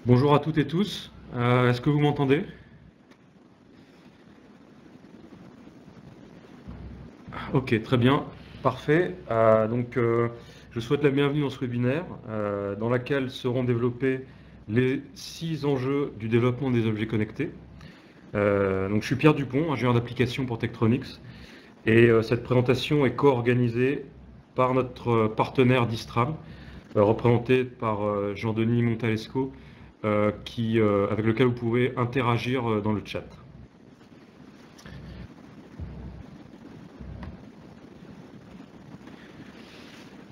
Bonjour à toutes et tous. Est-ce que vous m'entendez? Ok, très bien, parfait. Je souhaite la bienvenue dans ce webinaire dans lequel seront développés les 6 enjeux du développement des objets connectés. Je suis Pierre Dupont, ingénieur d'application pour Tektronix, et cette présentation est co-organisée par notre partenaire Distram, représenté par Jean-Denis Montalesco, avec lequel vous pouvez interagir dans le chat.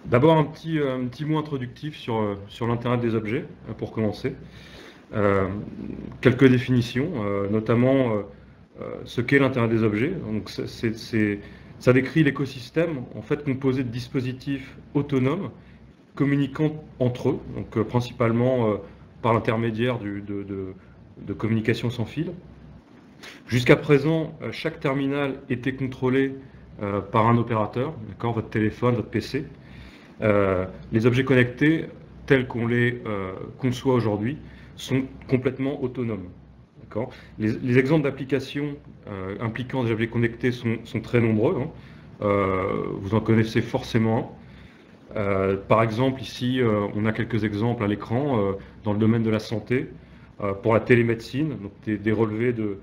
D'abord un petit mot introductif sur l'Internet des objets, pour commencer. Quelques définitions, notamment ce qu'est l'Internet des objets. Donc ça décrit l'écosystème en fait composé de dispositifs autonomes communiquant entre eux, donc principalement par l'intermédiaire de communication sans fil. Jusqu'à présent, chaque terminal était contrôlé par un opérateur, votre téléphone, votre PC. Les objets connectés, tels qu'on les conçoit aujourd'hui, sont complètement autonomes. Les exemples d'applications impliquant des objets connectés sont très nombreux. Vous en connaissez forcément un. Par exemple, ici, on a quelques exemples à l'écran dans le domaine de la santé, pour la télémédecine, donc des relevés de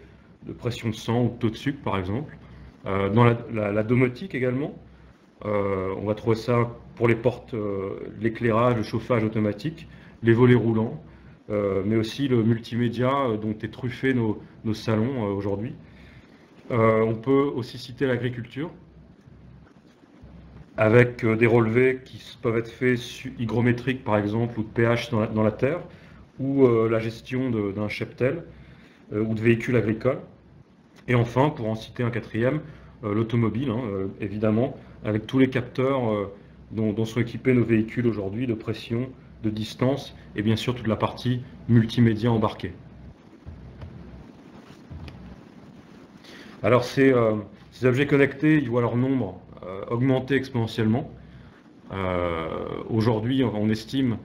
pression de sang ou de taux de sucre, par exemple. Dans la domotique également, on va trouver ça pour les portes, l'éclairage, le chauffage automatique, les volets roulants, mais aussi le multimédia dont est truffé nos salons aujourd'hui. On peut aussi citer l'agriculture, avec des relevés qui peuvent être faits hygrométriques par exemple, ou de pH dans la terre, ou la gestion d'un cheptel ou de véhicules agricoles. Et enfin, pour en citer un quatrième, l'automobile, évidemment, avec tous les capteurs dont sont équipés nos véhicules aujourd'hui, de pression, de distance, et bien sûr toute la partie multimédia embarquée. Alors ces objets connectés, ils voient leur nombre augmenter exponentiellement. Aujourd'hui, on estime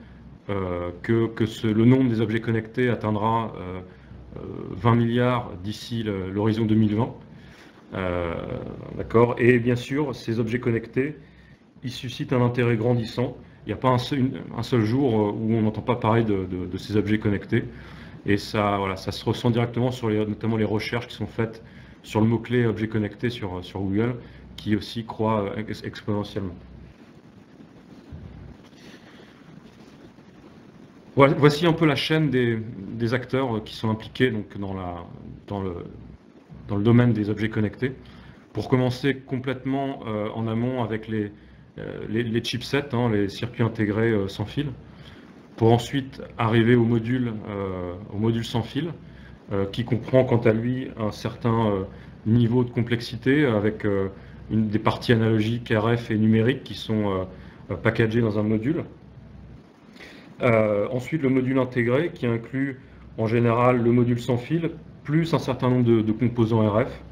que le nombre des objets connectés atteindra 20 milliards d'ici l'horizon 2020. D'accord. Et bien sûr, ces objets connectés, ils suscitent un intérêt grandissant. Il n'y a pas un seul jour où on n'entend pas parler de ces objets connectés. Et ça, voilà, ça se ressent directement sur notamment les recherches qui sont faites sur le mot-clé objet connecté sur Google, qui aussi croît exponentiellement. Voici un peu la chaîne des acteurs qui sont impliqués donc, dans le domaine des objets connectés. Pour commencer complètement en amont avec les chipsets, les circuits intégrés sans fil, pour ensuite arriver au module sans fil, qui comprend quant à lui un certain niveau de complexité avec des parties analogiques, RF et numériques qui sont packagées dans un module. Ensuite, le module intégré qui inclut en général le module sans fil, plus un certain nombre de composants RF,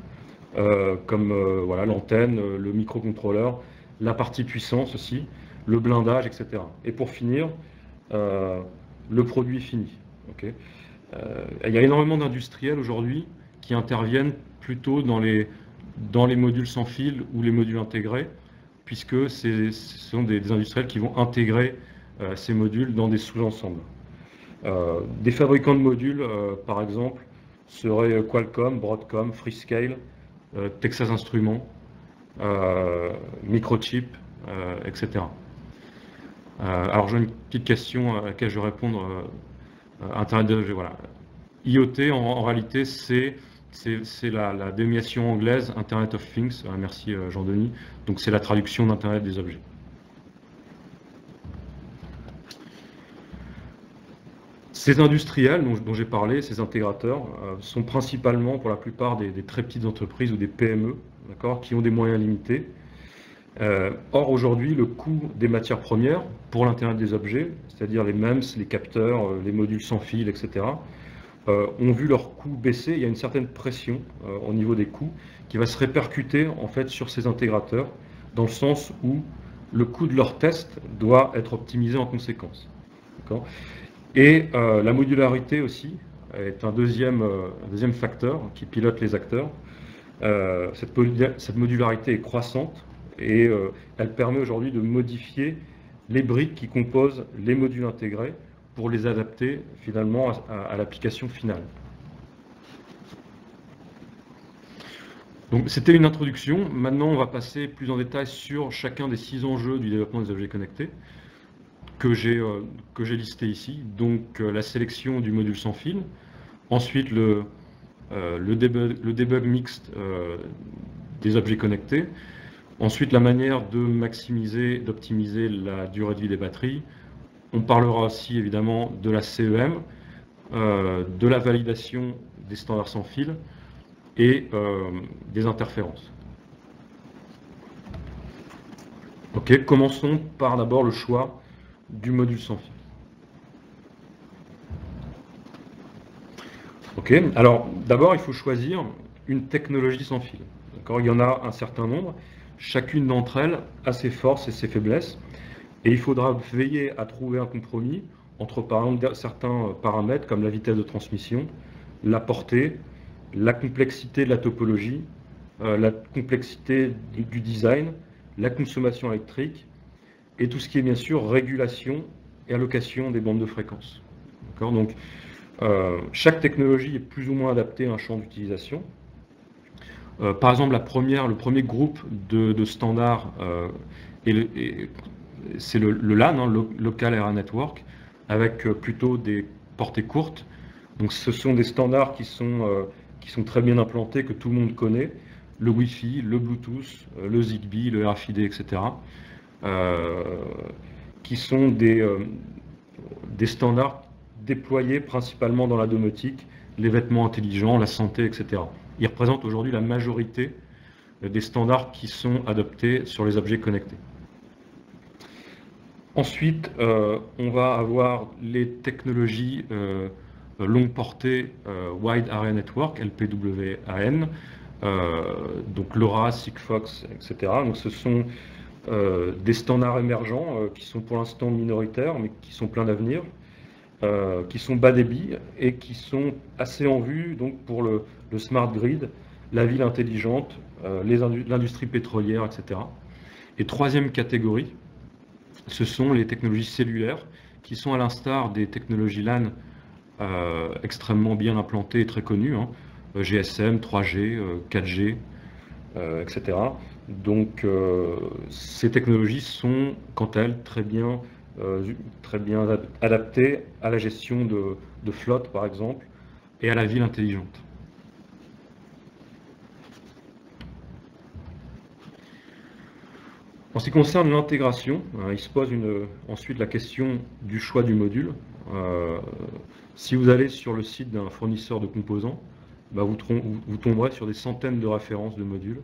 comme voilà, l'antenne, le microcontrôleur, la partie puissance aussi, le blindage, etc. Et pour finir, le produit fini. Okay. Il y a énormément d'industriels aujourd'hui qui interviennent plutôt dans les modules sans fil ou les modules intégrés, puisque ce sont des industriels qui vont intégrer ces modules dans des sous-ensembles. Des fabricants de modules, par exemple, seraient Qualcomm, Broadcom, Freescale, Texas Instruments, Microchip, etc. Alors j'ai une petite question à laquelle je vais répondre. Internet des objets, voilà. IoT, en réalité, c'est la dénomination anglaise Internet of Things. Merci Jean-Denis. Donc c'est la traduction d'Internet des objets. Ces industriels dont j'ai parlé, ces intégrateurs, sont principalement pour la plupart des très petites entreprises ou des PME, qui ont des moyens limités. Or aujourd'hui, le coût des matières premières pour l'Internet des objets, c'est-à-dire les MEMS, les capteurs, les modules sans fil, etc., ont vu leur coût baisser. Il y a une certaine pression au niveau des coûts qui va se répercuter en fait sur ces intégrateurs, dans le sens où le coût de leur test doit être optimisé en conséquence. Et la modularité aussi est un deuxième facteur qui pilote les acteurs. Cette modularité est croissante et elle permet aujourd'hui de modifier les briques qui composent les modules intégrés pour les adapter finalement à l'application finale. Donc c'était une introduction. Maintenant, on va passer plus en détail sur chacun des 6 enjeux du développement des objets connectés que j'ai listés ici. Donc la sélection du module sans fil, ensuite le debug mixte des objets connectés, ensuite la manière de maximiser, d'optimiser la durée de vie des batteries. On parlera aussi évidemment de la CEM, de la validation des standards sans fil et des interférences. Ok, commençons par d'abord le choix du module sans fil. Ok, alors d'abord il faut choisir une technologie sans fil. Il y en a un certain nombre, chacune d'entre elles a ses forces et ses faiblesses, et il faudra veiller à trouver un compromis entre par exemple certains paramètres comme la vitesse de transmission, la portée, la complexité de la topologie, la complexité du design, la consommation électrique, et tout ce qui est bien sûr régulation et allocation des bandes de fréquences. Donc, chaque technologie est plus ou moins adaptée à un champ d'utilisation. Par exemple, le premier groupe de standards, c'est le LAN, Local Area Network, avec plutôt des portées courtes. Donc, ce sont des standards qui sont très bien implantés, que tout le monde connaît. Le Wi-Fi, le Bluetooth, le Zigbee, le RFID, etc. Qui sont des standards déployés principalement dans la domotique, les vêtements intelligents, la santé, etc. Ils représentent aujourd'hui la majorité des standards qui sont adoptés sur les objets connectés. Ensuite, on va avoir les technologies longue portée Wide Area Network, LPWAN, donc LoRa, Sigfox, etc. Donc ce sont des standards émergents qui sont pour l'instant minoritaires, mais qui sont pleins d'avenir, qui sont bas débit et qui sont assez en vue donc, pour le smart grid, la ville intelligente, l'industrie pétrolière, etc. Et troisième catégorie, ce sont les technologies cellulaires qui sont à l'instar des technologies LAN extrêmement bien implantées et très connues, hein, GSM, 3G, 4G, etc. Donc ces technologies sont, quant à elles, très bien adaptées à la gestion de flotte, par exemple, et à la ville intelligente. En ce qui concerne l'intégration, il se pose ensuite la question du choix du module. Si vous allez sur le site d'un fournisseur de composants, vous tomberez sur des centaines de références de modules,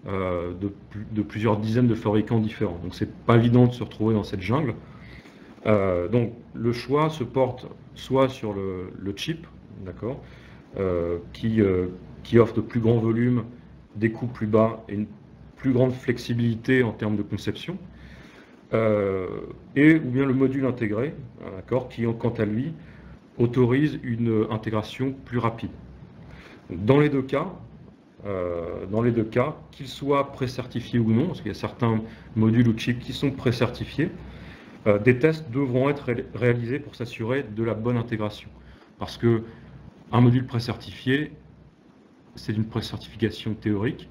de plusieurs dizaines de fabricants différents. Donc c'est pas évident de se retrouver dans cette jungle. Donc le choix se porte soit sur le chip, d'accord, qui offre de plus grands volumes, des coûts plus bas et une plus grande flexibilité en termes de conception, ou bien le module intégré, d'accord, qui quant à lui autorise une intégration plus rapide. Dans les deux cas, qu'ils soient pré-certifiés ou non, parce qu'il y a certains modules ou chips qui sont pré-certifiés, des tests devront être réalisés pour s'assurer de la bonne intégration. Parce que un module pré-certifié, c'est une pré-certification théorique,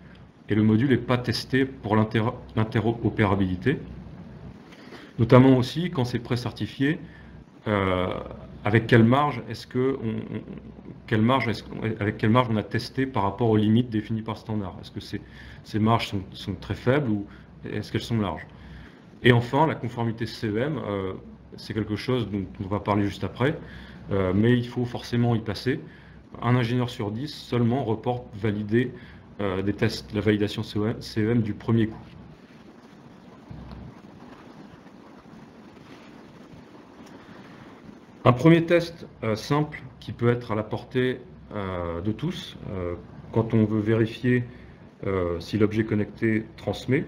et le module n'est pas testé pour l'interopérabilité. Notamment aussi quand c'est pré-certifié, avec quelle marge avec quelle marge on a testé par rapport aux limites définies par standard? Est-ce que ces marges sont très faibles ou est-ce qu'elles sont larges? Et enfin, la conformité CEM, c'est quelque chose dont on va parler juste après, mais il faut forcément y passer. Un ingénieur sur 10 seulement reporte valider des tests, la validation CEM du premier coup. Un premier test simple qui peut être à la portée de tous quand on veut vérifier si l'objet connecté transmet,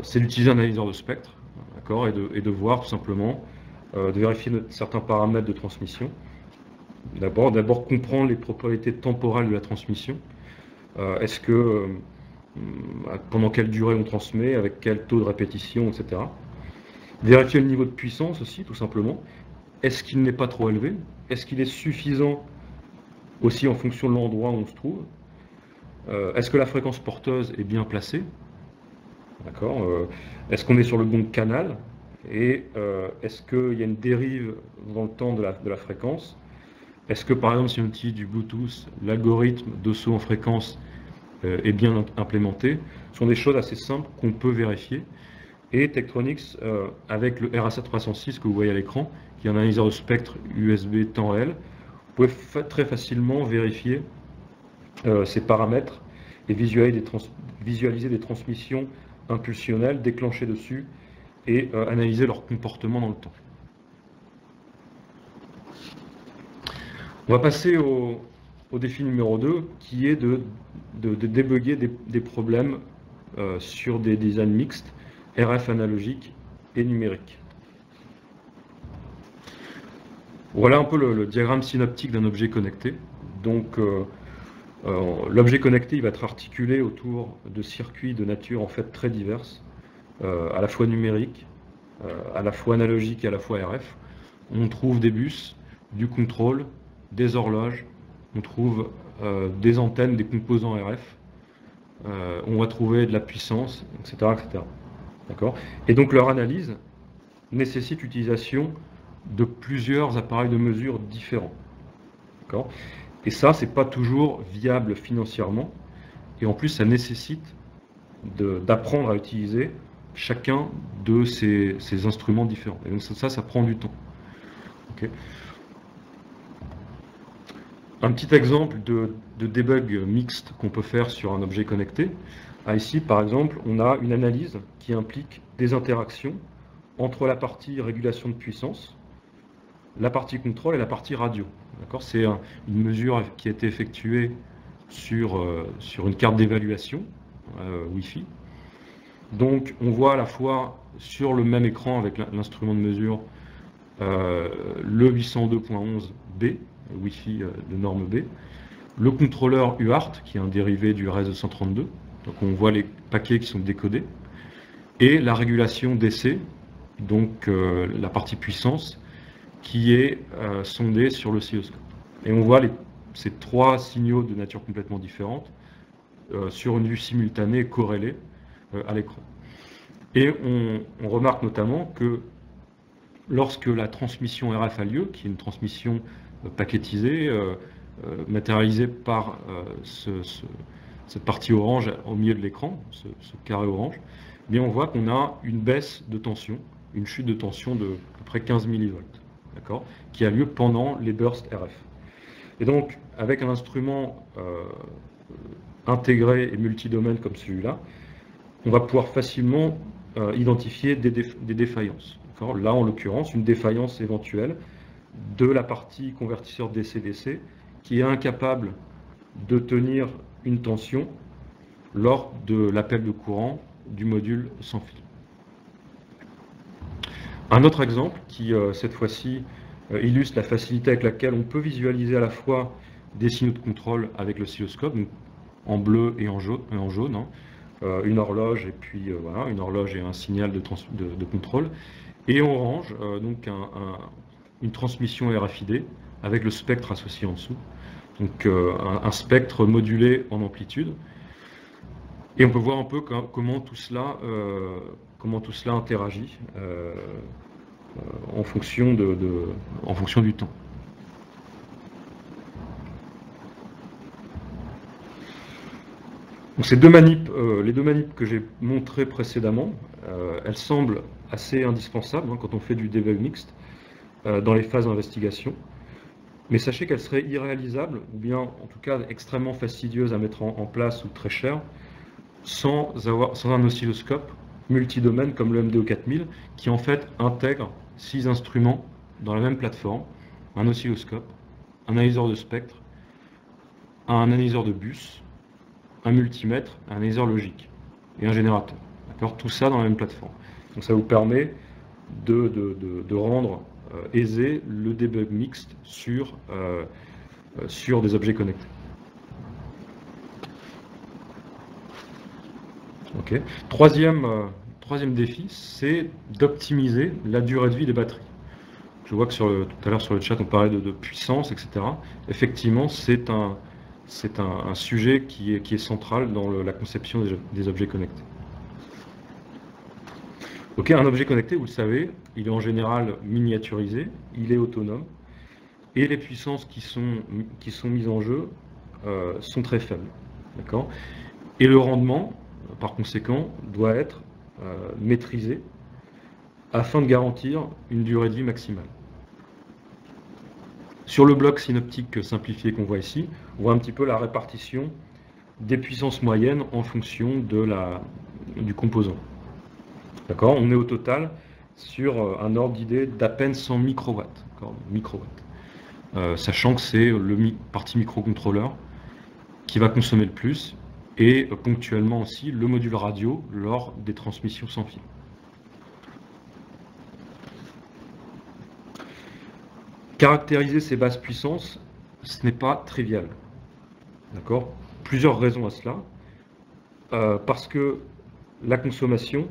c'est d'utiliser un analyseur de spectre, d'accord, et de voir tout simplement de vérifier certains paramètres de transmission. D'abord comprendre les propriétés temporelles de la transmission. Est-ce que pendant quelle durée on transmet, avec quel taux de répétition, etc. Vérifier le niveau de puissance aussi, tout simplement. Est-ce qu'il n'est pas trop élevé? Est-ce qu'il est suffisant aussi en fonction de l'endroit où on se trouve? Est-ce que la fréquence porteuse est bien placée? D'accord. Est-ce qu'on est sur le bon canal? Et est-ce qu'il y a une dérive dans le temps de la fréquence? Est-ce que par exemple si on utilise du Bluetooth, l'algorithme de saut en fréquence est bien implémenté? Ce sont des choses assez simples qu'on peut vérifier. Et Tektronix, avec le RA7306 que vous voyez à l'écran, qui est un analyseur de spectre USB temps réel, vous pouvez très facilement vérifier ces paramètres et visualiser des transmissions impulsionnelles déclenchées dessus et analyser leur comportement dans le temps. On va passer au défi numéro 2, qui est de débugger des problèmes sur des designs mixtes, RF analogique et numérique. Voilà un peu le diagramme synoptique d'un objet connecté. Donc, l'objet connecté il va être articulé autour de circuits de nature en fait très diverses, à la fois numériques, à la fois analogiques et à la fois RF. On trouve des bus, du contrôle, des horloges, on trouve des antennes, des composants RF, on va trouver de la puissance, etc. etc. D'accord ? Et donc leur analyse nécessite l'utilisation de plusieurs appareils de mesure différents. D'accord ? Et ça, c'est pas toujours viable financièrement, et en plus ça nécessite d'apprendre à utiliser chacun de ces instruments différents. Et donc ça prend du temps. Okay. Un petit exemple de debug mixte qu'on peut faire sur un objet connecté. Ici, par exemple, on a une analyse qui implique des interactions entre la partie régulation de puissance, la partie contrôle et la partie radio. C'est une mesure qui a été effectuée sur une carte d'évaluation Wi-Fi. Donc, on voit à la fois sur le même écran avec l'instrument de mesure le 802.11b, Wi-Fi de norme B, le contrôleur UART, qui est un dérivé du RS-232, donc on voit les paquets qui sont décodés, et la régulation DC, donc la partie puissance, qui est sondée sur l'oscilloscope. Et on voit ces trois signaux de nature complètement différente sur une vue simultanée et corrélée à l'écran. Et on remarque notamment que lorsque la transmission RF a lieu, qui est une transmission paquetisée, matérialisée par cette partie orange au milieu de l'écran, ce carré orange, eh bien on voit qu'on a une baisse de tension, une chute de tension de à peu près 15 millivolts, d'accord, qui a lieu pendant les bursts RF. Et donc, avec un instrument intégré et multidomaine comme celui-là, on va pouvoir facilement identifier des défaillances. Là, en l'occurrence, une défaillance éventuelle de la partie convertisseur DC-DC qui est incapable de tenir une tension lors de l'appel de courant du module sans fil. Un autre exemple qui, cette fois-ci, illustre la facilité avec laquelle on peut visualiser à la fois des signaux de contrôle avec l'oscilloscope, en bleu et en jaune, hein, une horloge et puis voilà, une horloge et un signal de contrôle, et en orange, donc une transmission RFID avec le spectre associé en dessous, donc un spectre modulé en amplitude. Et on peut voir un peu comment tout cela interagit en fonction du temps. Donc ces deux manips, les deux manips que j'ai montrées précédemment, elles semblent assez indispensables quand on fait du debug mixte dans les phases d'investigation. Mais sachez qu'elles seraient irréalisables, ou bien en tout cas extrêmement fastidieuses à mettre en place ou très chères, sans un oscilloscope multidomaine comme le MDO 4000, qui en fait intègre 6 instruments dans la même plateforme, un oscilloscope, un analyseur de spectre, un analyseur de bus, un multimètre, un analyseur logique et un générateur. Tout ça dans la même plateforme. Donc ça vous permet de rendre aiser le debug mixte sur des objets connectés. Okay. Troisième défi, c'est d'optimiser la durée de vie des batteries. Je vois que tout à l'heure sur le chat, on parlait de puissance, etc. Effectivement, c'est un sujet qui est central dans la conception des objets connectés. Ok, un objet connecté, vous le savez, il est en général miniaturisé, il est autonome, et les puissances qui sont mises en jeu sont très faibles. D'accord ? Et le rendement, par conséquent, doit être maîtrisé afin de garantir une durée de vie maximale. Sur le bloc synoptique simplifié qu'on voit ici, on voit un petit peu la répartition des puissances moyennes en fonction du composant. D'accord ? On est au total sur un ordre d'idée d'à peine 100 microwatts. Sachant que c'est le parti microcontrôleur qui va consommer le plus, et ponctuellement aussi le module radio lors des transmissions sans fil. Caractériser ces basses puissances, ce n'est pas trivial. D'accord ? Plusieurs raisons à cela. Parce que la consommation,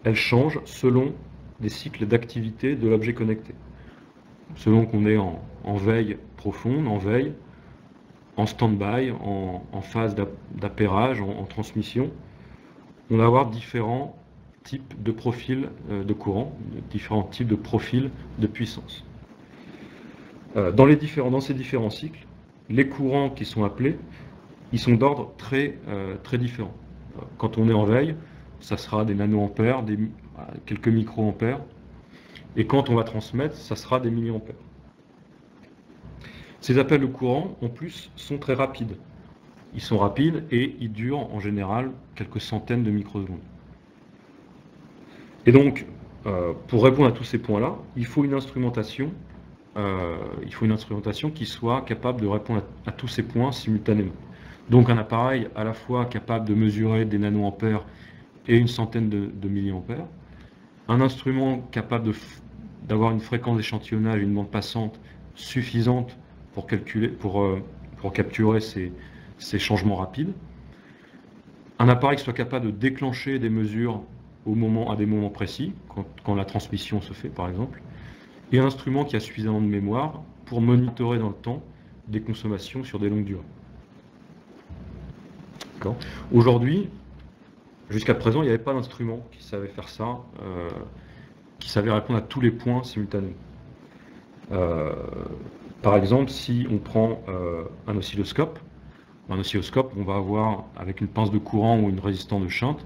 elle change selon des cycles d'activité de l'objet connecté. Selon qu'on est en veille profonde, en veille, en stand-by, en phase d'appairage, en transmission, on va avoir différents types de profils de courant, différents types de profils de puissance. Dans ces différents cycles, les courants qui sont appelés, ils sont d'ordre très différents. Quand on est en veille, ça sera des nanoampères, quelques microampères, et quand on va transmettre, ça sera des milliampères. Ces appels de courant, en plus, sont très rapides. Ils sont rapides et ils durent en général quelques centaines de microsecondes. Et donc, pour répondre à tous ces points-là, il faut une instrumentation qui soit capable de répondre à tous ces points simultanément. Donc un appareil à la fois capable de mesurer des nanoampères et une centaine de milliampères, un instrument capable d'avoir une fréquence d'échantillonnage, une bande passante suffisante pour capturer ces changements rapides, un appareil qui soit capable de déclencher des mesures à des moments précis, quand la transmission se fait par exemple, et un instrument qui a suffisamment de mémoire pour monitorer dans le temps des consommations sur des longues durées. Aujourd'hui, jusqu'à présent, il n'y avait pas d'instrument qui savait faire ça, qui savait répondre à tous les points simultanément. Par exemple, si on prend un oscilloscope, on va avoir, avec une pince de courant ou une résistance de shunt,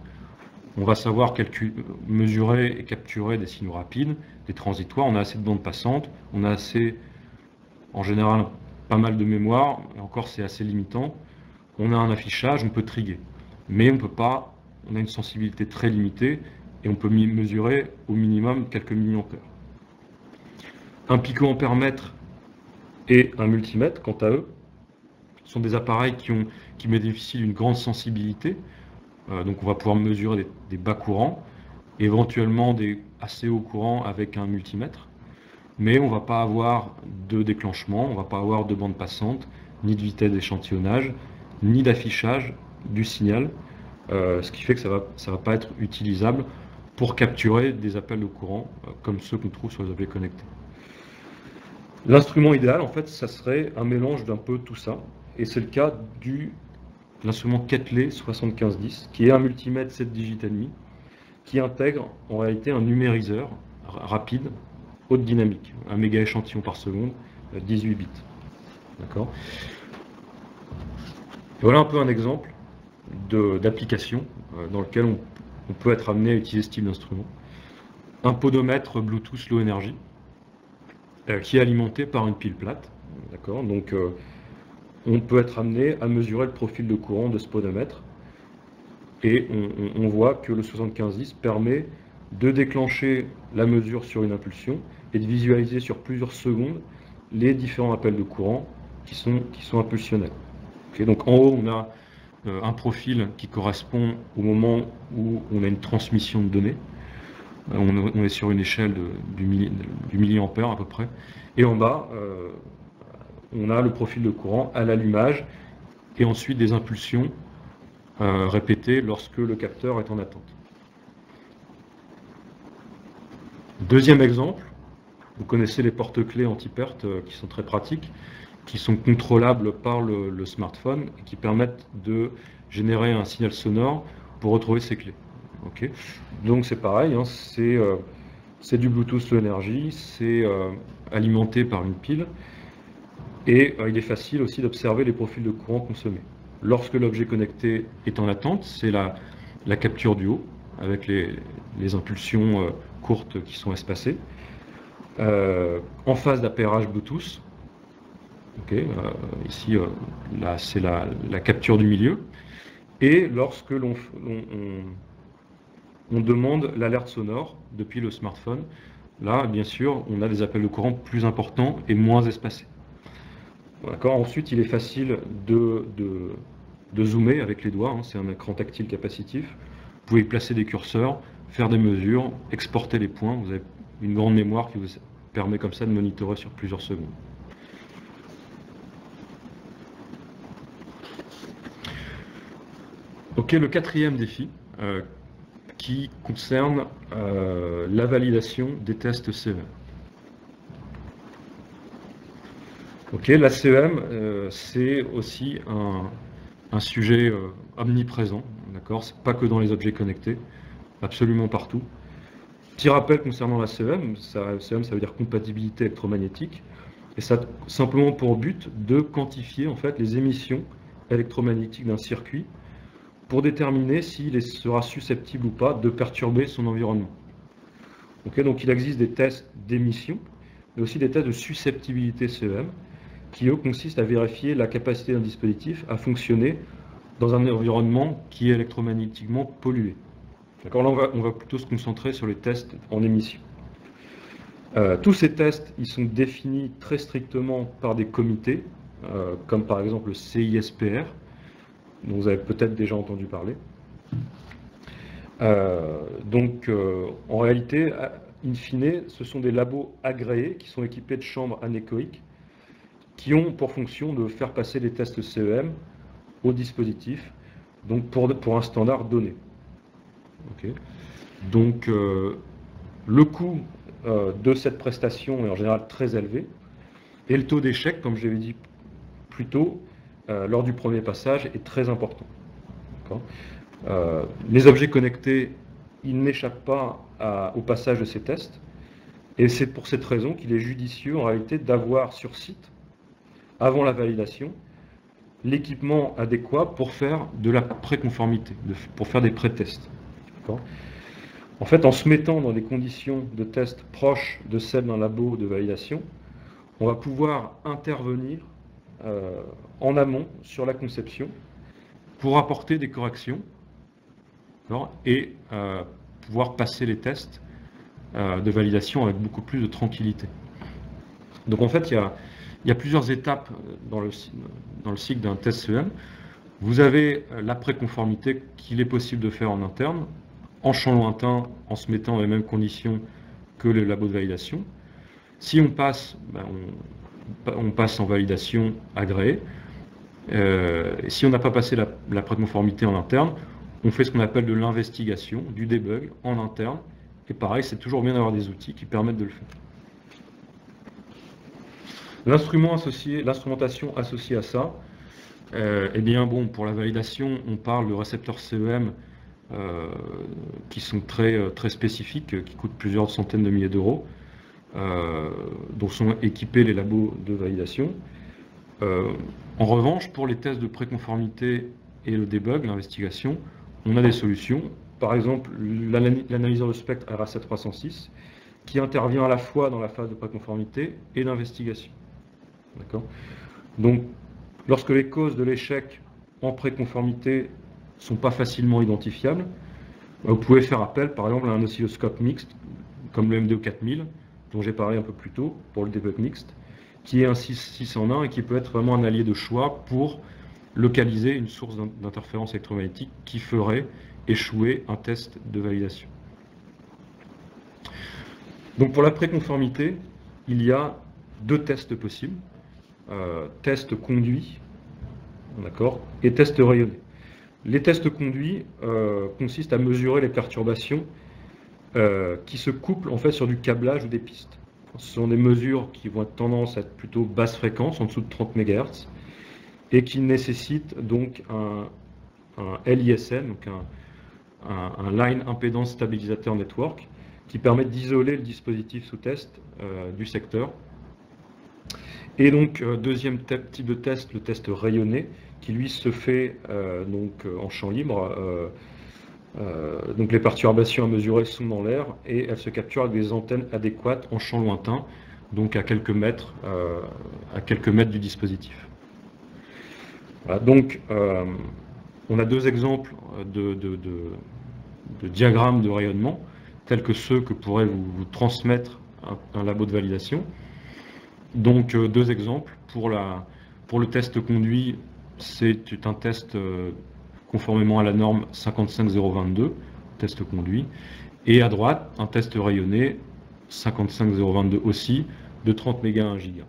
on va savoir mesurer et capturer des signaux rapides, des transitoires, on a assez de bandes passantes, on a assez, en général, pas mal de mémoire, et encore c'est assez limitant, on a un affichage, on peut triguer. Mais on peut pas, on a une sensibilité très limitée, et on peut mesurer au minimum quelques milliampères. Un picoampère-mètre et un multimètre, quant à eux, sont des appareils qui bénéficient d'une grande sensibilité. Donc on va pouvoir mesurer des bas courants, éventuellement des assez hauts courants avec un multimètre, mais on ne va pas avoir de déclenchement, on ne va pas avoir de bande passante, ni de vitesse d'échantillonnage, ni d'affichage du signal, ce qui fait que ça va pas être utilisable pour capturer des appels de courant comme ceux qu'on trouve sur les objets connectés. L'instrument idéal, en fait, ça serait un mélange d'un peu tout ça, et c'est le cas de l'instrument Ketley 7510, qui est un multimètre 7 digits et demi, qui intègre en réalité un numériseur rapide, haute dynamique, 1 méga échantillon par seconde, 18 bits. D'accord ? Voilà un peu un exemple d'application dans lequel on peut être amené à utiliser ce type d'instrument. Un podomètre Bluetooth Low Energy, qui est alimenté par une pile plate. D'accord ? Donc, on peut être amené à mesurer le profil de courant de ce podomètre. Et on voit que le 7510 permet de déclencher la mesure sur une impulsion et de visualiser sur plusieurs secondes les différents appels de courant qui sont impulsionnels. Okay, donc en haut, on a un profil qui correspond au moment où on a une transmission de données. On est sur une échelle du milliampère à peu près. Et en bas, on a le profil de courant à l'allumage et ensuite des impulsions répétées lorsque le capteur est en attente. Deuxième exemple, vous connaissez les porte-clés anti-perte qui sont très pratiques, qui sont contrôlables par le smartphone et qui permettent de générer un signal sonore pour retrouver ses clés. Okay. Donc c'est pareil, hein, c'est du Bluetooth Low Energy, c'est alimenté par une pile et il est facile aussi d'observer les profils de courant consommés. Lorsque l'objet connecté est en attente, c'est la capture du haut avec les impulsions courtes qui sont espacées. En phase d'appairage Bluetooth, okay, ici là c'est la capture du milieu, et lorsque l'on demande l'alerte sonore depuis le smartphone, là bien sûr on a des appels de courant plus importants et moins espacés. D'accord. Ensuite il est facile de zoomer avec les doigts, hein, c'est un écran tactile capacitif, vous pouvez y placer des curseurs, faire des mesures, exporter les points, vous avez une grande mémoire qui vous permet comme ça de monitorer sur plusieurs secondes. Ok, le quatrième défi qui concerne la validation des tests CEM. Ok, la CEM, c'est aussi un sujet omniprésent, d'accord, c'est pas que dans les objets connectés, absolument partout. Petit rappel concernant la CEM, CEM ça veut dire compatibilité électromagnétique, et ça a simplement pour but de quantifier en fait les émissions électromagnétiques d'un circuit pour déterminer s'il sera susceptible ou pas de perturber son environnement. Okay, donc il existe des tests d'émission, mais aussi des tests de susceptibilité CEM, qui eux consistent à vérifier la capacité d'un dispositif à fonctionner dans un environnement qui est électromagnétiquement pollué. Là, on va plutôt se concentrer sur les tests en émission. Tous ces tests, ils sont définis très strictement par des comités, comme par exemple le CISPR, dont vous avez peut-être déjà entendu parler. En réalité, in fine, ce sont des labos agréés qui sont équipés de chambres anéchoïques qui ont pour fonction de faire passer les tests CEM au dispositif, donc pour un standard donné. Okay. Donc, le coût de cette prestation est en général très élevé, et le taux d'échec, comme je l'avais dit plus tôt, lors du premier passage est très important. Les objets connectés, ils n'échappent pas au passage de ces tests, et c'est pour cette raison qu'il est judicieux en réalité d'avoir sur site, avant la validation, l'équipement adéquat pour faire de la préconformité, pour faire des pré-tests. En fait, en se mettant dans des conditions de test proches de celles d'un labo de validation, on va pouvoir intervenir en amont sur la conception pour apporter des corrections et pouvoir passer les tests de validation avec beaucoup plus de tranquillité. Donc en fait, il y a plusieurs étapes dans le cycle d'un test CEM. Vous avez la préconformité qu'il est possible de faire en interne, en champ lointain, en se mettant dans les mêmes conditions que le labo de validation. Si on passe, on passe en validation agréée. Si on n'a pas passé la préconformité en interne, on fait ce qu'on appelle de l'investigation, du debug en interne. Et pareil, c'est toujours bien d'avoir des outils qui permettent de le faire. L'instrumentation associée à ça, eh bien bon, pour la validation, on parle de récepteurs CEM qui sont très spécifiques, qui coûtent plusieurs centaines de milliers d'euros, dont sont équipés les labos de validation. En revanche, pour les tests de préconformité et le debug, l'investigation, on a des solutions. Par exemple, l'analyseur de spectre RAC306, qui intervient à la fois dans la phase de préconformité et d'investigation. D'accord ? Donc, lorsque les causes de l'échec en préconformité ne sont pas facilement identifiables, vous pouvez faire appel, par exemple, à un oscilloscope mixte, comme le MDO4000, dont j'ai parlé un peu plus tôt, pour le debug mixte, qui est un 601 et qui peut être vraiment un allié de choix pour localiser une source d'interférence électromagnétique qui ferait échouer un test de validation. Donc pour la préconformité, il y a deux tests possibles. Test conduit, d'accord, et test rayonné. Les tests conduits consistent à mesurer les perturbations qui se couplent en fait sur du câblage ou des pistes. Ce sont des mesures qui vont être tendance à être plutôt basse fréquence, en dessous de 30 MHz, et qui nécessitent donc un LISN, donc un Line Impedance Stabilisator Network, qui permet d'isoler le dispositif sous test du secteur. Et donc, deuxième type de test, le test rayonné, qui lui se fait donc, en champ libre. Donc les perturbations à mesurer sont dans l'air et elles se capturent avec des antennes adéquates en champ lointain, donc à quelques mètres du dispositif. Voilà, donc on a deux exemples de diagrammes de rayonnement, tels que ceux que pourrait vous transmettre un labo de validation. Donc deux exemples. Pour le test conduit, c'est un test conformément à la norme 55022, test conduit. Et à droite, un test rayonné 55022 aussi, de 30 mégas à 1 giga,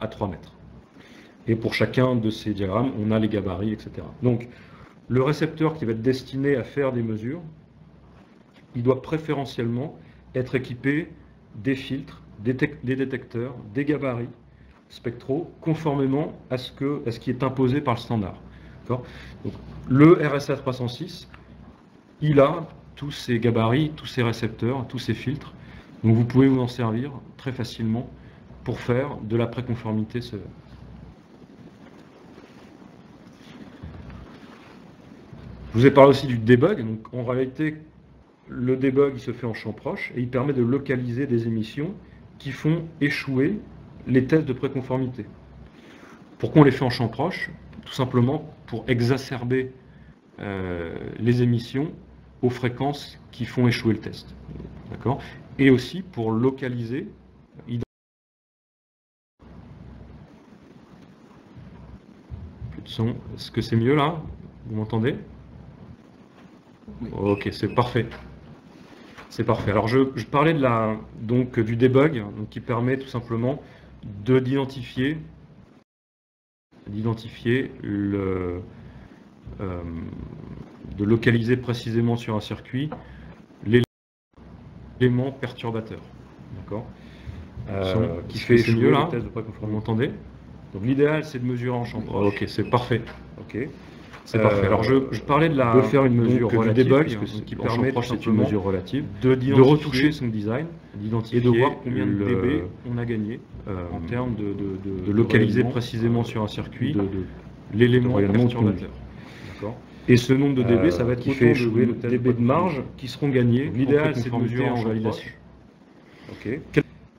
à 3 mètres. Et pour chacun de ces diagrammes, on a les gabarits, etc. Donc, le récepteur qui va être destiné à faire des mesures, il doit préférentiellement être équipé des filtres, des détecteurs, des gabarits spectraux, conformément à ce qui est imposé par le standard. Donc, le RSA 306, il a tous ces gabarits, tous ces récepteurs, tous ces filtres. Donc vous pouvez vous en servir très facilement pour faire de la préconformité sévère. Je vous ai parlé aussi du debug. Donc en réalité, le debug il se fait en champ proche et il permet de localiser des émissions qui font échouer les tests de préconformité. Pourquoi on les fait en champ proche? Tout simplement pour exacerber les émissions aux fréquences qui font échouer le test. D'accord? Et aussi pour localiser. Plus de son. Est-ce que c'est mieux là? Vous m'entendez? Oui. Ok, c'est parfait. C'est parfait. Alors je parlais du debug, donc, qui permet tout simplement d'identifier de localiser précisément sur un circuit l'élément perturbateur. D'accord, qui fait mieux là, vous m'entendez? Donc l'idéal c'est de mesurer en champ proche. Ok, c'est parfait. Ok. C'est parfait. Alors je parlais de faire une mesure relative, du debug, qui permet c'est une mesure relative, de retoucher son design, d'identifier et de voir combien de dB on a gagné en termes de localiser précisément sur un circuit l'élément perturbateur. D'accord. Et ce nombre de dB, ça va être qui fait échouer le dB de marge qui seront gagnés. L'idéal c'est de mesurer en validation. Ok.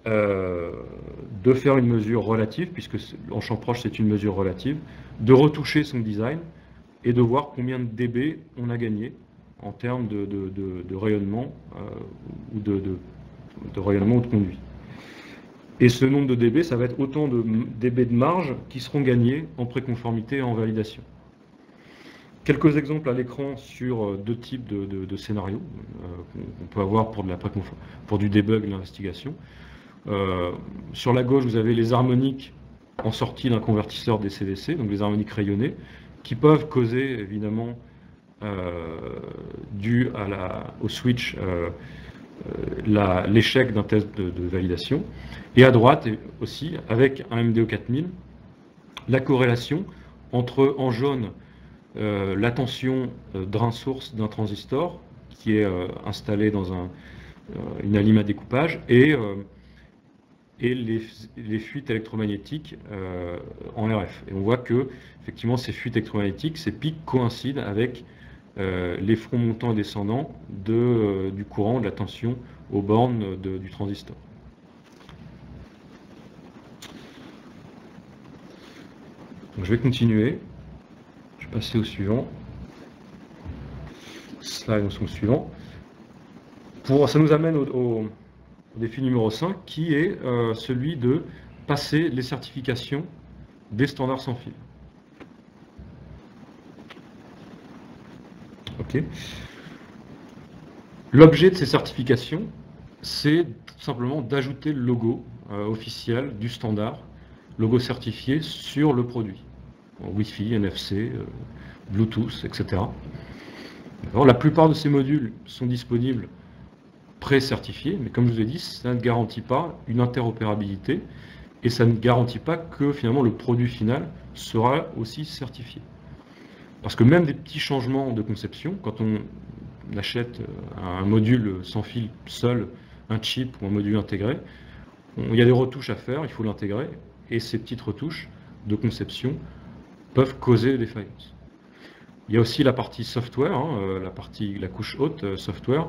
De faire une mesure relative, puisque en champ proche c'est une mesure relative, de retoucher son design et de voir combien de dB on a gagné en termes de rayonnement ou de rayonnement ou de conduit. Et ce nombre de dB, ça va être autant de dB de marge qui seront gagnés en préconformité et en validation. Quelques exemples à l'écran sur deux types de scénarios qu'on peut avoir pour du debug et l'investigation. Sur la gauche, vous avez les harmoniques en sortie d'un convertisseur DC-DC, donc les harmoniques rayonnées, qui peuvent causer évidemment, dû au switch, l'échec d'un test de validation. Et à droite aussi, avec un MDO 4000, la corrélation entre, en jaune, la tension drain-source d'un transistor qui est installé dans une alim à découpage et les fuites électromagnétiques en RF. Et on voit que effectivement ces fuites électromagnétiques, ces pics coïncident avec les fronts montants et descendants du courant, de la tension aux bornes du transistor. Donc, je vais continuer. Je vais passer au suivant. Slide au suivant. Ça nous amène au défi numéro 5, qui est celui de passer les certifications des standards sans fil. Ok. L'objet de ces certifications, c'est tout simplement d'ajouter le logo officiel du standard, logo certifié sur le produit. Wi-Fi, NFC, Bluetooth, etc. Alors, la plupart de ces modules sont disponibles pré-certifiés, mais comme je vous ai dit, ça ne garantit pas une interopérabilité et ça ne garantit pas que finalement le produit final sera aussi certifié. Parce que même des petits changements de conception, quand on achète un module sans fil seul, un chip ou un module intégré, il y a des retouches à faire, il faut l'intégrer, et ces petites retouches de conception peuvent causer des défaillances. Il y a aussi la partie software, la couche haute software,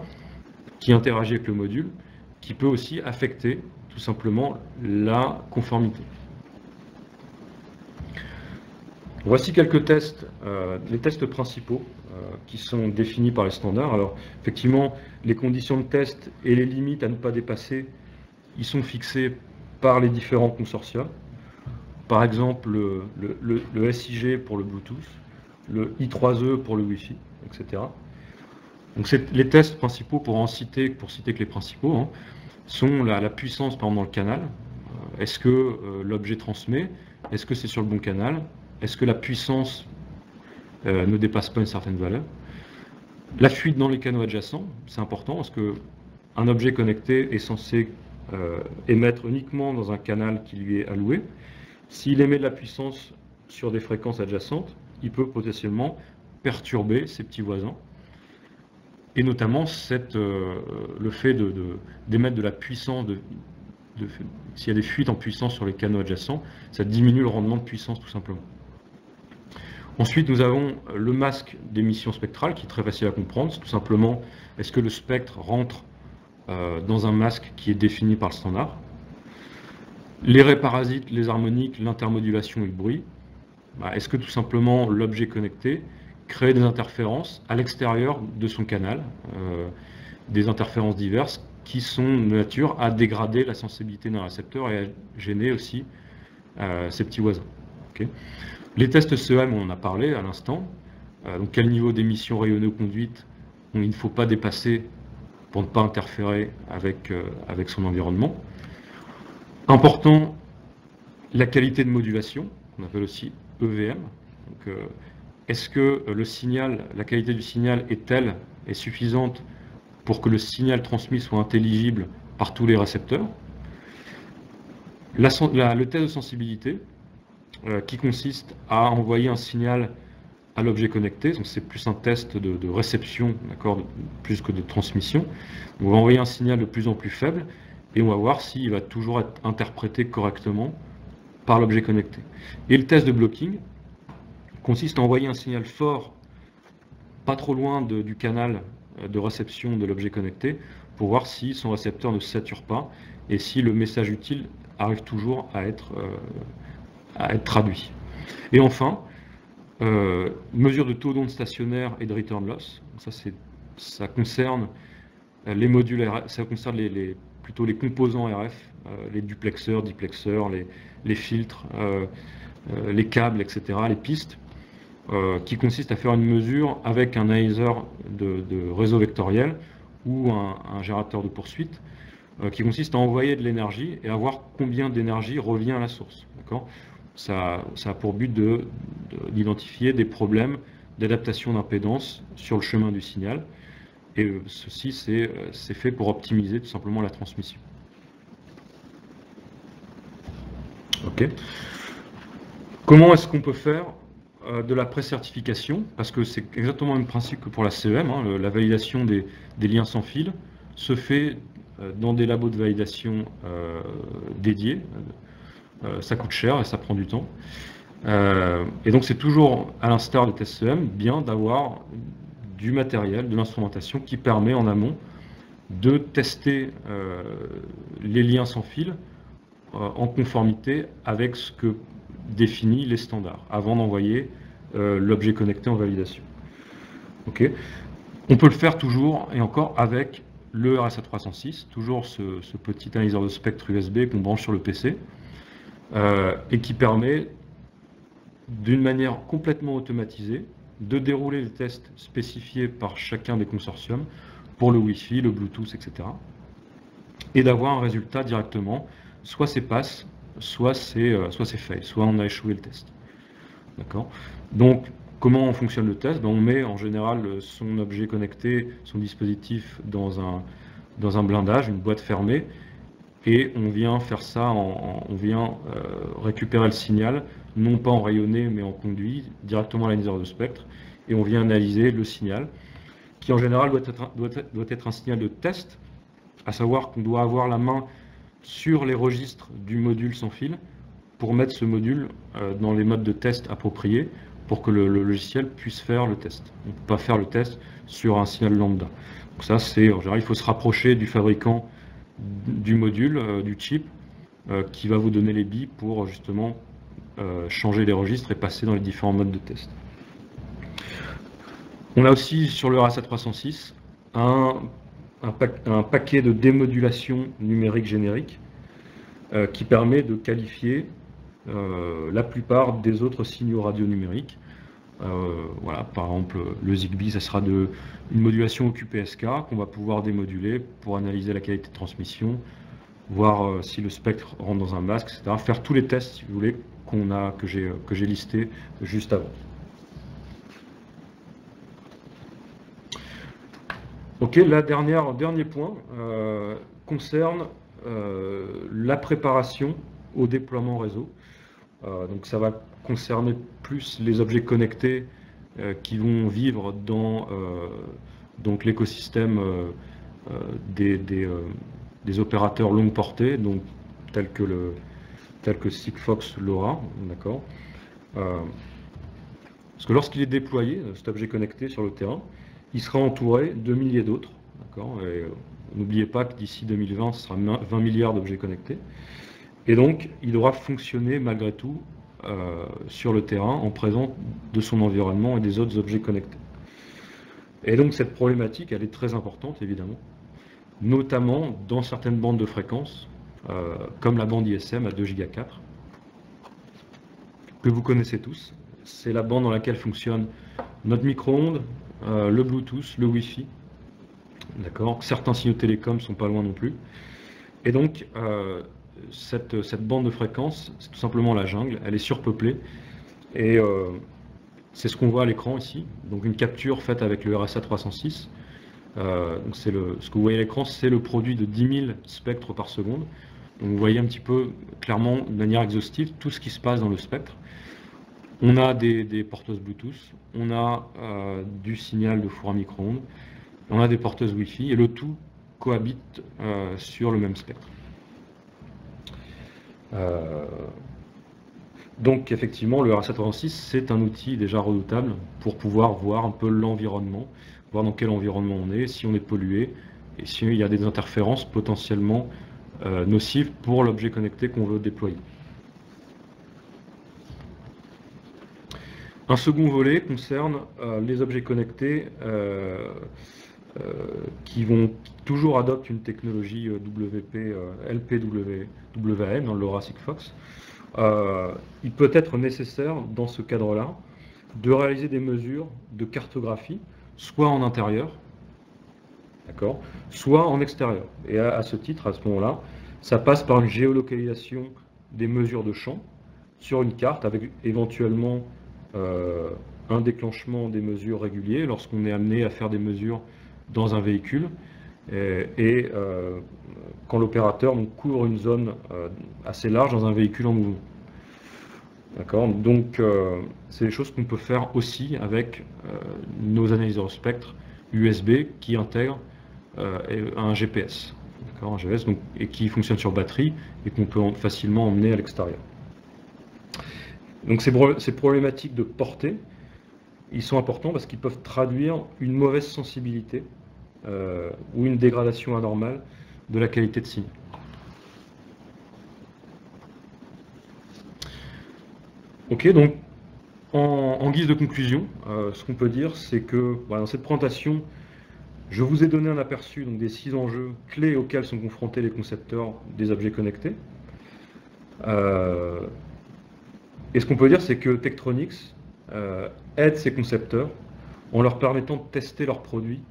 qui interagit avec le module, qui peut aussi affecter tout simplement la conformité. Voici quelques tests, les tests principaux qui sont définis par les standards. Alors, effectivement, les conditions de test et les limites à ne pas dépasser, ils sont fixés par les différents consortia. Par exemple, le SIG pour le Bluetooth, le I3E pour le Wi-Fi, etc. Donc, les tests principaux, pour citer que les principaux, sont la puissance, par exemple, dans le canal. Est-ce que l'objet transmet? Est-ce que c'est sur le bon canal? Est-ce que la puissance ne dépasse pas une certaine valeur? La fuite dans les canaux adjacents, c'est important parce qu'un objet connecté est censé émettre uniquement dans un canal qui lui est alloué. S'il émet de la puissance sur des fréquences adjacentes, il peut potentiellement perturber ses petits voisins. Et notamment le fait d'émettre de la puissance, s'il y a des fuites en puissance sur les canaux adjacents, ça diminue le rendement de puissance tout simplement. Ensuite, nous avons le masque d'émission spectrale qui est très facile à comprendre. C'est tout simplement, est-ce que le spectre rentre dans un masque qui est défini par le standard? Les raies parasites, les harmoniques, l'intermodulation et le bruit. Est-ce que tout simplement l'objet connecté crée des interférences à l'extérieur de son canal, des interférences diverses qui sont de nature à dégrader la sensibilité d'un récepteur et à gêner aussi ses petits voisins. Okay. Les tests CEM, on en a parlé à l'instant. Donc quel niveau d'émission rayonnée ou conduite il ne faut pas dépasser pour ne pas interférer avec son environnement. Important, la qualité de modulation, qu'on appelle aussi EVM. Est-ce que la qualité du signal est telle et suffisante pour que le signal transmis soit intelligible par tous les récepteurs? Le test de sensibilité, qui consiste à envoyer un signal à l'objet connecté, donc c'est plus un test de réception, plus que de transmission. On va envoyer un signal de plus en plus faible et on va voir s'il va toujours être interprété correctement par l'objet connecté. Et le test de blocking consiste à envoyer un signal fort, pas trop loin du canal de réception de l'objet connecté, pour voir si son récepteur ne se sature pas et si le message utile arrive toujours à être traduit. Et enfin, mesure de taux d'onde stationnaire et de return loss. Ça concerne les modules, ça concerne plutôt les composants RF, les duplexeurs, diplexeurs, les filtres, les câbles, etc., les pistes, qui consistent à faire une mesure avec un analyseur de réseau vectoriel ou un générateur de poursuite, qui consiste à envoyer de l'énergie et à voir combien d'énergie revient à la source. Ça a pour but d'identifier des problèmes d'adaptation d'impédance sur le chemin du signal. Et ceci, c'est fait pour optimiser tout simplement la transmission. Ok. Comment est-ce qu'on peut faire de la pré-certification? Parce que c'est exactement le même principe que pour la CEM. La validation des liens sans fil se fait dans des labos de validation dédiés. Ça coûte cher et ça prend du temps. Et donc c'est toujours, à l'instar des tests CEM, bien d'avoir du matériel, de l'instrumentation qui permet en amont de tester les liens sans fil en conformité avec ce que définit les standards, avant d'envoyer l'objet connecté en validation. Okay. On peut le faire toujours et encore avec le RSA306, toujours ce petit analyseur de spectre USB qu'on branche sur le PC, et qui permet, d'une manière complètement automatisée, de dérouler les tests spécifiés par chacun des consortiums pour le Wi-Fi, le Bluetooth, etc. et d'avoir un résultat directement. Soit c'est pass, soit c'est fail, soit on a échoué le test. D'accord? Donc, comment fonctionne le test? Ben, on met en général son objet connecté, son dispositif dans un blindage, une boîte fermée, et on vient faire ça, on vient récupérer le signal, non pas en rayonné, mais en conduit, directement à l'analyseur de spectre, et on vient analyser le signal, qui en général doit être un signal de test, à savoir qu'on doit avoir la main sur les registres du module sans fil pour mettre ce module dans les modes de test appropriés pour que le logiciel puisse faire le test. On ne peut pas faire le test sur un signal lambda. Donc ça, c'est en général, il faut se rapprocher du fabricant du module, du chip, qui va vous donner les billes pour justement changer les registres et passer dans les différents modes de test. On a aussi sur le RSA306 un paquet de démodulation numérique générique qui permet de qualifier la plupart des autres signaux radio-numériques. Voilà, par exemple, le Zigbee, ça sera une modulation au QPSK qu'on va pouvoir démoduler pour analyser la qualité de transmission, voir si le spectre rentre dans un masque, etc. Faire tous les tests, si vous voulez, que j'ai listés juste avant. Ok, dernier point concerne la préparation au déploiement réseau. Donc ça va concerner plus les objets connectés qui vont vivre dans donc l'écosystème des opérateurs longue portée, donc tels que Sigfox LoRa, d'accord. Parce que lorsqu'il est déployé, cet objet connecté sur le terrain, il sera entouré de milliers d'autres, d'accord. N'oubliez pas que d'ici 2020, ce sera 20 milliards d'objets connectés. Et donc, il devra fonctionner malgré tout sur le terrain en présence de son environnement et des autres objets connectés. Et donc, cette problématique, elle est très importante, évidemment, notamment dans certaines bandes de fréquences, comme la bande ISM à 2 Go 4, que vous connaissez tous. C'est la bande dans laquelle fonctionne notre micro-ondes, le Bluetooth, le Wi-Fi. D'accord. Certains signaux télécoms sont pas loin non plus. Et donc, cette bande de fréquence, c'est tout simplement la jungle, elle est surpeuplée, et c'est ce qu'on voit à l'écran ici, donc une capture faite avec le RSA306, ce que vous voyez à l'écran, c'est le produit de 10 000 spectres par seconde, donc vous voyez un petit peu clairement, de manière exhaustive, tout ce qui se passe dans le spectre. On a des porteuses Bluetooth, on a du signal de four à micro-ondes, on a des porteuses Wi-Fi, et le tout cohabite sur le même spectre. Donc effectivement, le RSA306, c'est un outil déjà redoutable pour pouvoir voir un peu l'environnement, voir dans quel environnement on est, si on est pollué, et s'il y a des interférences potentiellement nocives pour l'objet connecté qu'on veut déployer. Un second volet concerne les objets connectés qui vont toujours adopter une technologie LPWAN dans le LoRa Sigfox. Il peut être nécessaire dans ce cadre-là de réaliser des mesures de cartographie, soit en intérieur, d'accord, soit en extérieur. Et à ce titre, à ce moment-là, ça passe par une géolocalisation des mesures de champ sur une carte avec éventuellement un déclenchement des mesures réguliers lorsqu'on est amené à faire des mesures dans un véhicule et quand l'opérateur couvre une zone assez large dans un véhicule en mouvement. D'accord. Donc c'est des choses qu'on peut faire aussi avec nos analyseurs spectre USB qui intègrent un GPS, un GPS donc, et qui fonctionne sur batterie et qu'on peut facilement emmener à l'extérieur. Donc ces problématiques de portée, ils sont importants parce qu'ils peuvent traduire une mauvaise sensibilité ou une dégradation anormale de la qualité de signal. Ok, donc en guise de conclusion, ce qu'on peut dire, c'est que dans cette présentation, je vous ai donné un aperçu donc, des 6 enjeux clés auxquels sont confrontés les concepteurs des objets connectés. Et ce qu'on peut dire, c'est que Tektronix aide ces concepteurs en leur permettant de tester leurs produits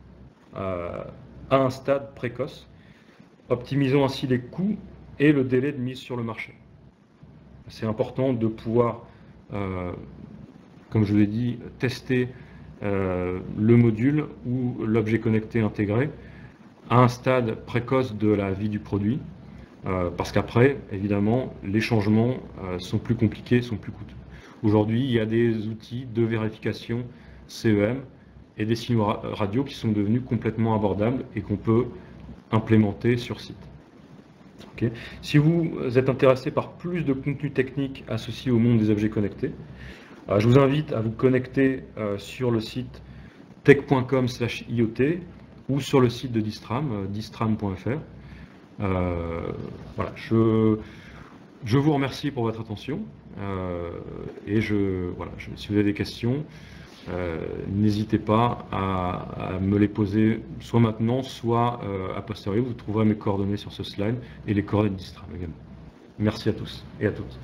à un stade précoce Optimisons ainsi les coûts et le délai de mise sur le marché. C'est important de pouvoir, comme je l'ai dit, tester le module ou l'objet connecté intégré à un stade précoce de la vie du produit, parce qu'après, évidemment, les changements sont plus compliqués, sont plus coûteux. Aujourd'hui, il y a des outils de vérification CEM et des signaux radio qui sont devenus complètement abordables et qu'on peut implémenter sur site. Okay. Si vous êtes intéressé par plus de contenu technique associé au monde des objets connectés, je vous invite à vous connecter sur le site tech.com/IoT ou sur le site de Distram, distram.fr. Voilà, je vous remercie pour votre attention et si vous avez des questions, n'hésitez pas à me les poser soit maintenant, soit a posteriori. Vous trouverez mes coordonnées sur ce slide et les coordonnées de Distram également. Merci à tous et à toutes.